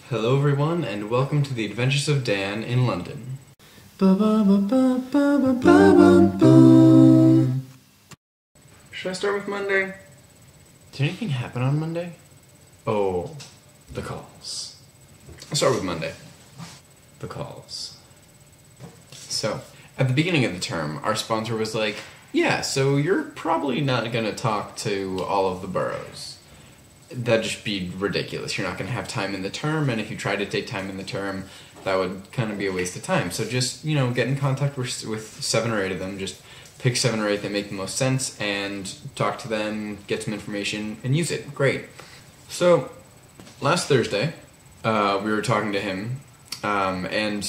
Hello everyone, and welcome to the Adventures of Dan in London. Should I start with Monday? Did anything happen on Monday? Oh, the calls. I'll start with Monday. The calls. So, at the beginning of the term, our sponsor was like, yeah, so you're probably not going to talk to all of the boroughs. That'd just be ridiculous. You're not going to have time in the term, and if you try to take time in the term, that would kind of be a waste of time. So just, get in contact with 7 or 8 of them. Just pick 7 or 8 that make the most sense, and talk to them, get some information, and use it. Great. So, last Thursday, we were talking to him, and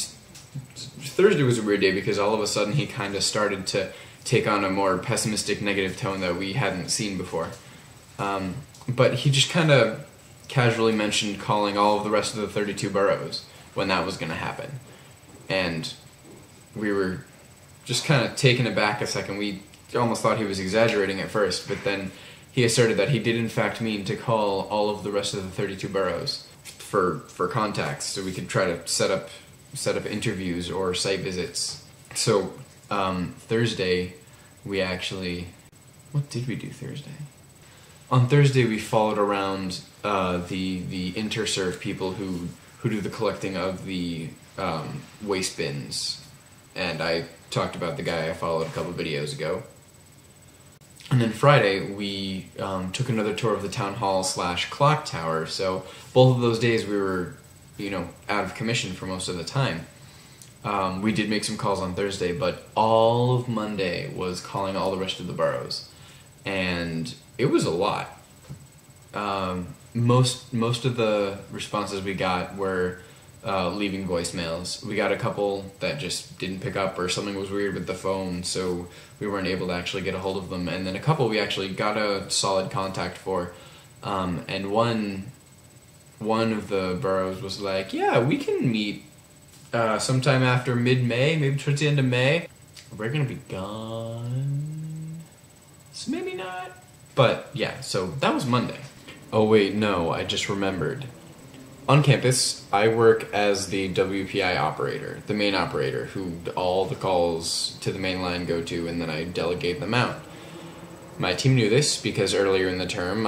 Thursday was a weird day because all of a sudden he kind of started to take on a more pessimistic, negative tone that we hadn't seen before. But he just kind of casually mentioned calling all of the rest of the 32 boroughs when that was going to happen. And we were just kind of taken aback a second. We almost thought he was exaggerating at first, but then he asserted that he did in fact mean to call all of the rest of the 32 boroughs for contacts so we could try to set up interviews or site visits. So Thursday we actually... What did we do Thursday? On Thursday, we followed around the InterServe people who do the collecting of the waste bins, and I talked about the guy I followed a couple videos ago. And then Friday, we took another tour of the town hall / clock tower. So both of those days, we were out of commission for most of the time. We did make some calls on Thursday, but all of Monday was calling all the rest of the boroughs, and it was a lot. Most of the responses we got were leaving voicemails. We got a couple that just didn't pick up, or something was weird with the phone, so we weren't able to actually get a hold of them. And then a couple we actually got a solid contact for. And one of the boroughs was like, yeah, we can meet sometime after mid-May, maybe towards the end of May. We're gonna be gone, so maybe not. But yeah, so that was Monday. Oh wait, no, I just remembered. On campus, I work as the WPI operator, the main operator, who all the calls to the main line go to, and then I delegate them out. My team knew this because earlier in the term,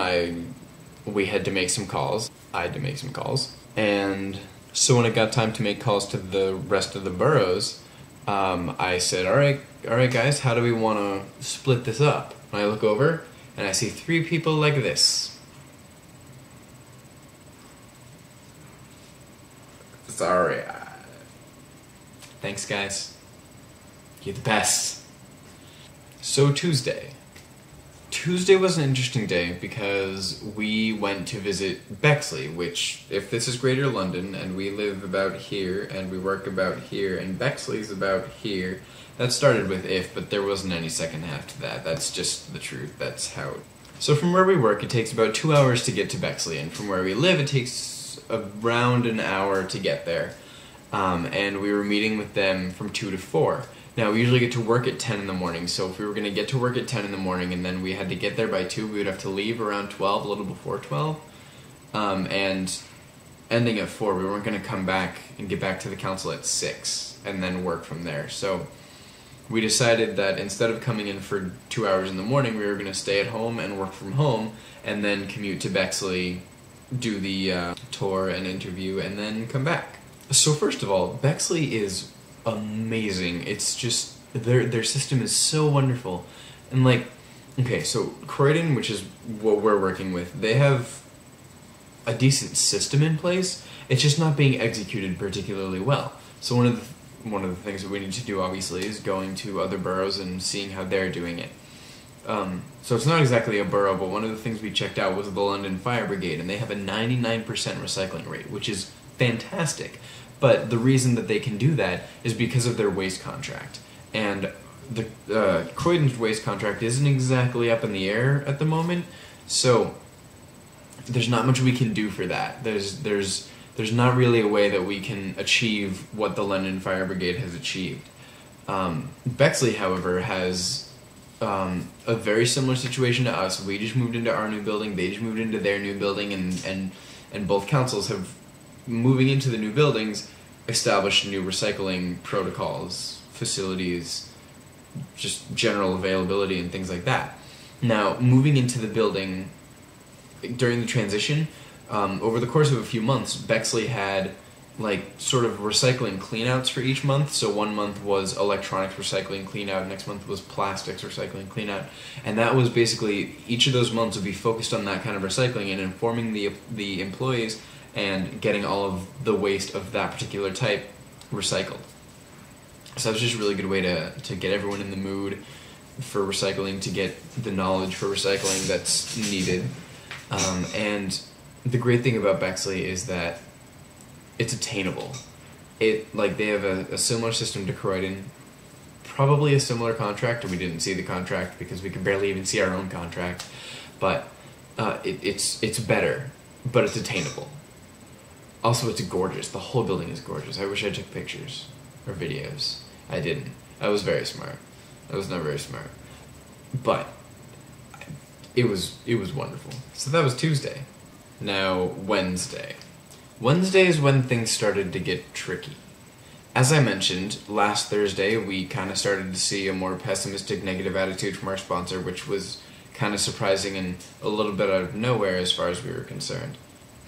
we had to make some calls. I had to make some calls. And so when it got time to make calls to the rest of the boroughs, I said, all right guys, how do we want to split this up? And I look over, and I see 3 people like this. Sorry. Thanks, guys. You're the best. So Tuesday. Tuesday was an interesting day because we went to visit Bexley, which, if this is Greater London, and we live about here, and we work about here, and Bexley's about here, that started with if, but there wasn't any second half to that. That's just the truth. That's how it... So from where we work, it takes about 2 hours to get to Bexley, and from where we live, it takes around an hour to get there. And we were meeting with them from 2 to 4. Now, we usually get to work at 10 in the morning, so if we were going to get to work at 10 in the morning and then we had to get there by 2, we would have to leave around 12, a little before 12. And ending at 4, we weren't going to come back and get back to the council at 6 and then work from there. So we decided that instead of coming in for 2 hours in the morning, we were going to stay at home and work from home and then commute to Bexley, do the tour and interview, and then come back. So first of all, Bexley is amazing. It's just, their system is so wonderful. And okay, so Croydon, which is what we're working with, they have a decent system in place. It's just not being executed particularly well. So one of the things that we need to do, obviously, is going to other boroughs and seeing how they're doing it. So it's not exactly a borough, but one of the things we checked out was the London Fire Brigade, and they have a 99% recycling rate, which is fantastic. But the reason that they can do that is because of their waste contract. And the Croydon's waste contract isn't exactly up in the air at the moment, so there's not much we can do for that. There's not really a way that we can achieve what the London Fire Brigade has achieved. Bexley, however, has a very similar situation to us. We just moved into our new building, they just moved into their new building, and both councils have moving into the new buildings, establish new recycling protocols, facilities, just general availability and things like that. Now, moving into the building during the transition, over the course of a few months, Bexley had like sort of recycling cleanouts for each month. So one month was electronics recycling cleanout, next month was plastics recycling cleanout, and that was basically each of those months would be focused on that kind of recycling and informing the employees and getting all of the waste of that particular type recycled. So that was just a really good way to get everyone in the mood for recycling, to get the knowledge for recycling that's needed. And the great thing about Bexley is that it's attainable. They have a similar system to Croydon, probably a similar contract. We didn't see the contract because we could barely even see our own contract, but it's better, but it's attainable. Also, it's gorgeous. The whole building is gorgeous. I wish I took pictures or videos. I didn't. I was very smart. I was not very smart, but it was wonderful. So that was Tuesday. Now Wednesday. Wednesday is when things started to get tricky. As I mentioned, last Thursday we kind of started to see a more pessimistic, negative attitude from our sponsor, which was kind of surprising and a little bit out of nowhere as far as we were concerned.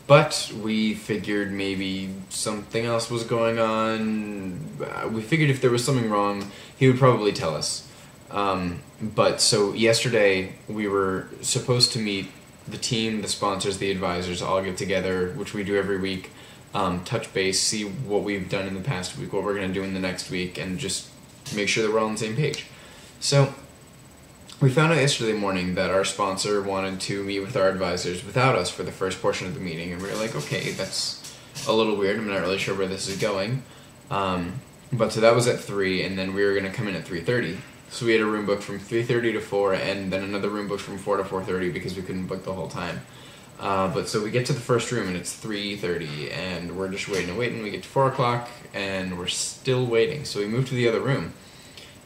But we figured maybe something else was going on. We figured if there was something wrong, he would probably tell us. But so yesterday we were supposed to meet the team, the sponsors, the advisors, all get together, which we do every week, touch base, see what we've done in the past week, what we're going to do in the next week, and just make sure that we're all on the same page. So we found out yesterday morning that our sponsor wanted to meet with our advisors without us for the first portion of the meeting, and we were like, okay, that's a little weird. I'm not really sure where this is going. But so that was at 3, and then we were going to come in at 3:30. So we had a room booked from 3:30 to 4, and then another room booked from 4 to 4:30 because we couldn't book the whole time. But so we get to the first room, and it's 3:30, and we're just waiting and waiting. We get to 4 o'clock, and we're still waiting. So we moved to the other room,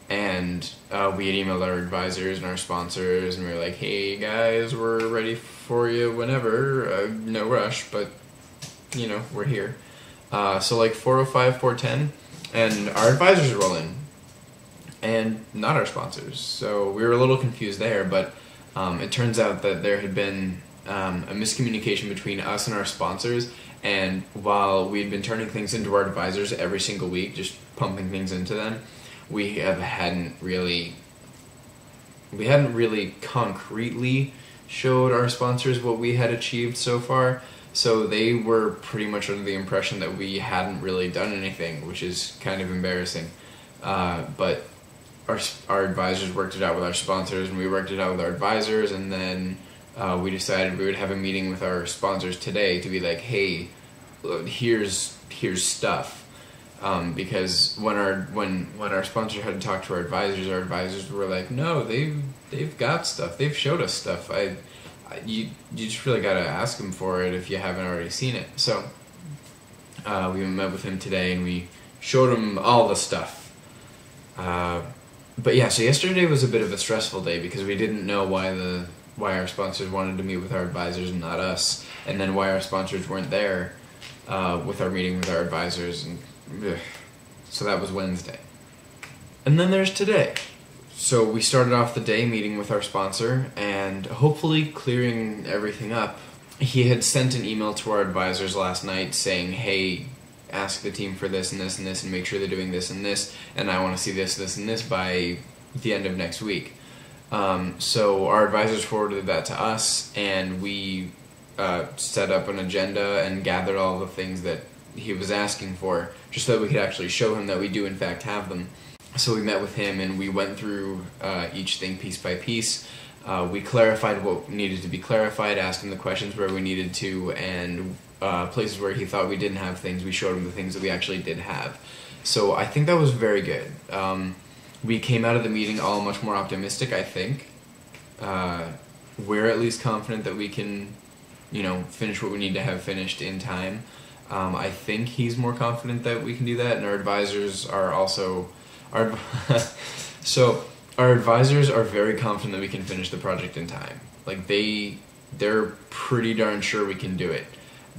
and we had emailed our advisors and our sponsors, and we were like, hey guys, we're ready for you whenever. No rush, but, you know, we're here. So like 4:05, 4:10, and our advisors roll in. And not our sponsors. So we were a little confused there, but it turns out that there had been a miscommunication between us and our sponsors, and while we'd been turning things into our advisors every single week, just pumping things into them, we hadn't really concretely showed our sponsors what we had achieved so far. So they were pretty much under the impression that we hadn't really done anything, which is kind of embarrassing. But our advisors worked it out with our sponsors, and we worked it out with our advisors, and then we decided we would have a meeting with our sponsors today to be like, hey, here's stuff. Because when our sponsor had to talk to our advisors were like, no, they've got stuff, they've showed us stuff. You just really gotta ask them for it if you haven't already seen it. So we met with him today, and we showed him all the stuff. But yeah, so yesterday was a bit of a stressful day because we didn't know why our sponsors wanted to meet with our advisors and not us, and then why our sponsors weren't there with our meeting with our advisors, and so that was Wednesday. And then there's today. So we started off the day meeting with our sponsor and hopefully clearing everything up. He had sent an email to our advisors last night saying, hey, ask the team for this and this and this and make sure they're doing this and this, and I want to see this, this, and this by the end of next week. So our advisors forwarded that to us, and we set up an agenda and gathered all the things that he was asking for, just so that we could actually show him that we do in fact have them. So we met with him, and we went through each thing piece by piece. We clarified what needed to be clarified, asked him the questions where we needed to, and places where he thought we didn't have things, we showed him the things that we actually did have. So I think that was very good. We came out of the meeting all much more optimistic, I think. We're at least confident that we can, finish what we need to have finished in time. I think he's more confident that we can do that, and our advisors are also... So our advisors are very confident that we can finish the project in time. Like they're pretty darn sure we can do it.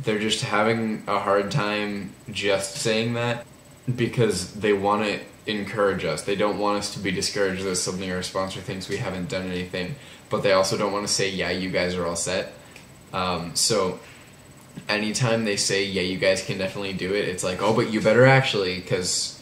they're just having a hard time just saying that because they want to encourage us. They don't want us to be discouraged that suddenly our sponsor thinks we haven't done anything, but they also don't want to say, yeah, you guys are all set. So anytime they say, yeah, you guys can definitely do it, it's like, oh, but you better actually, because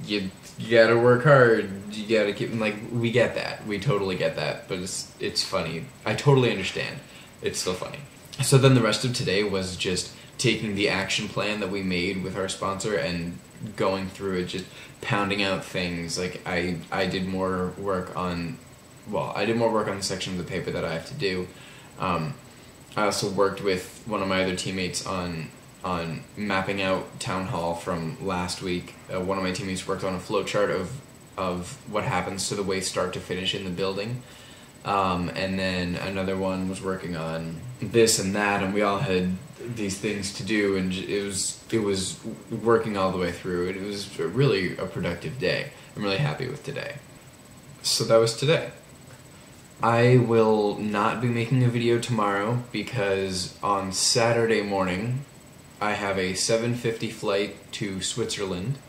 you gotta work hard, you gotta keep, like, we get that, we totally get that, but it's funny. I totally understand. It's still funny. So then the rest of today was just taking the action plan that we made with our sponsor and going through it, just pounding out things. Like, I did more work on, well, I did more work on the section of the paper that I have to do. I also worked with one of my other teammates on mapping out Town Hall from last week. One of my teammates worked on a flowchart of what happens to the way start to finish in the building. And then another one was working on this and that, and we all had these things to do, and it was working all the way through. It was really a productive day. I'm really happy with today. So that was today. I will not be making a video tomorrow because on Saturday morning I have a 7:50 flight to Switzerland.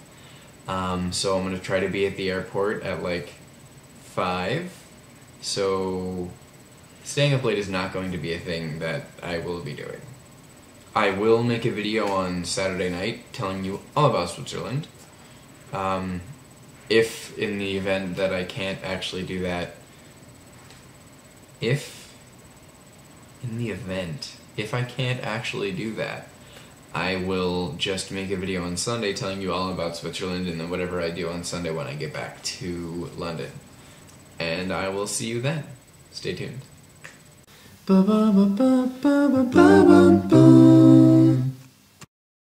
So I'm going to try to be at the airport at like 5. So staying up late is not going to be a thing that I will be doing. I will make a video on Saturday night telling you all about Switzerland. If in the event that I can't actually do that, if I can't actually do that, I will just make a video on Sunday telling you all about Switzerland and then whatever I do on Sunday when I get back to London. And I will see you then. Stay tuned.